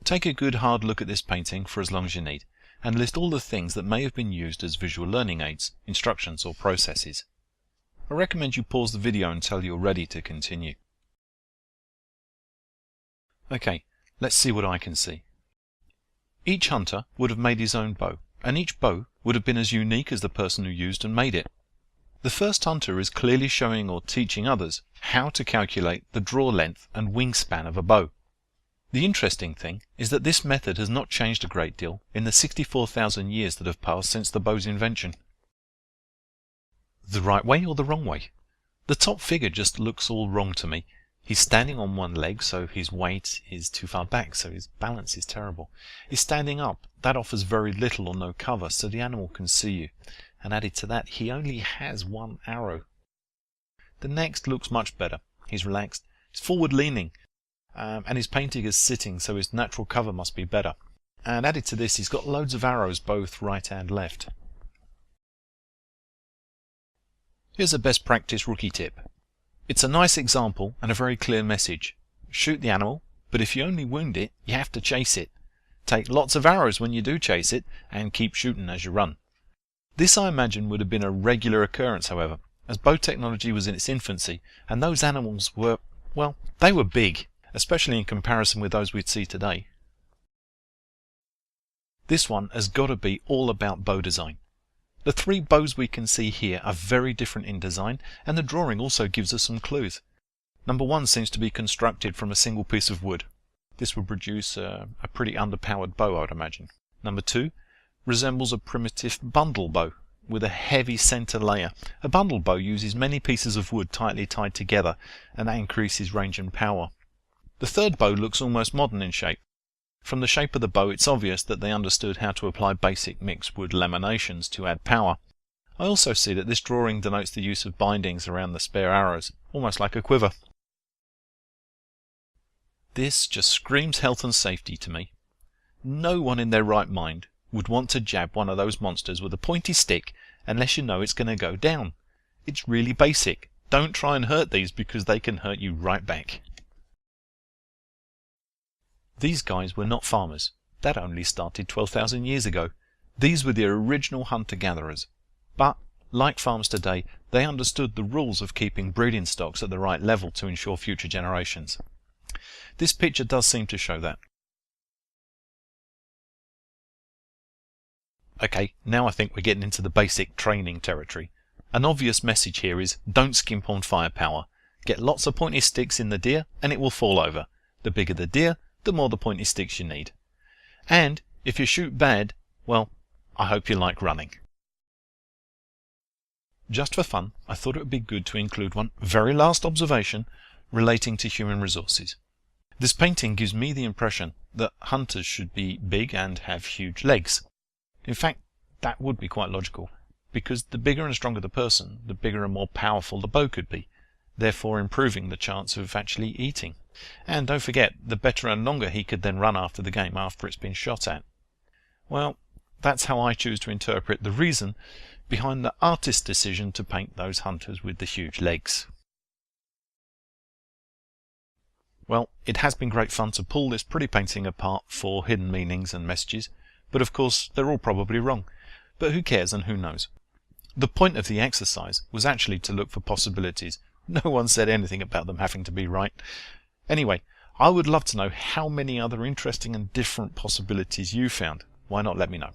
Take a good hard look at this painting for as long as you need, and list all the things that may have been used as visual learning aids, instructions or processes. I recommend you pause the video until you're ready to continue. Okay, let's see what I can see. Each hunter would have made his own bow, and each bow would have been as unique as the person who used and made it. The first hunter is clearly showing or teaching others how to calculate the draw length and wingspan of a bow. The interesting thing is that this method has not changed a great deal in the 64,000 years that have passed since the bow's invention. The right way or the wrong way? The top figure just looks all wrong to me. He's standing on one leg, so his weight is too far back, so his balance is terrible. He's standing up. That offers very little or no cover, so the animal can see you. And added to that, he only has one arrow. The next looks much better. He's relaxed. He's forward leaning. And his painting is sitting, so his natural cover must be better. And added to this, he's got loads of arrows, both right and left. Here's a best practice rookie tip. It's a nice example and a very clear message. Shoot the animal, but if you only wound it, you have to chase it. Take lots of arrows when you do chase it, and keep shooting as you run. This, I imagine, would have been a regular occurrence, however, as bow technology was in its infancy, and those animals were, well, they were big, especially in comparison with those we'd see today. This one has got to be all about bow design. The three bows we can see here are very different in design, and the drawing also gives us some clues. Number one seems to be constructed from a single piece of wood. This would produce a pretty underpowered bow, I would imagine. Number two resembles a primitive bundle bow with a heavy center layer. A bundle bow uses many pieces of wood tightly tied together, and that increases range and power. The third bow looks almost modern in shape. From the shape of the bow, it's obvious that they understood how to apply basic mixed wood laminations to add power. I also see that this drawing denotes the use of bindings around the spare arrows, almost like a quiver. This just screams health and safety to me. No one in their right mind would want to jab one of those monsters with a pointy stick unless you know it's going to go down. It's really basic. Don't try and hurt these because they can hurt you right back. These guys were not farmers. That only started 12,000 years ago. These were the original hunter-gatherers. But, like farms today, they understood the rules of keeping breeding stocks at the right level to ensure future generations. This picture does seem to show that. Okay, now I think we're getting into the basic training territory. An obvious message here is don't skimp on firepower. Get lots of pointy sticks in the deer and it will fall over. The bigger the deer, the more the pointy sticks you need. And if you shoot bad, well, I hope you like running. Just for fun, I thought it would be good to include one very last observation relating to human resources. This painting gives me the impression that hunters should be big and have huge legs. In fact, that would be quite logical, because the bigger and stronger the person, the bigger and more powerful the bow could be, therefore improving the chance of actually eating. And don't forget, the better and longer he could then run after the game after it's been shot at. Well, that's how I choose to interpret the reason behind the artist's decision to paint those hunters with the huge legs. Well, it has been great fun to pull this pretty painting apart for hidden meanings and messages, but of course they're all probably wrong. But who cares and who knows? The point of the exercise was actually to look for possibilities. No one said anything about them having to be right. Anyway, I would love to know how many other interesting and different possibilities you found. Why not let me know?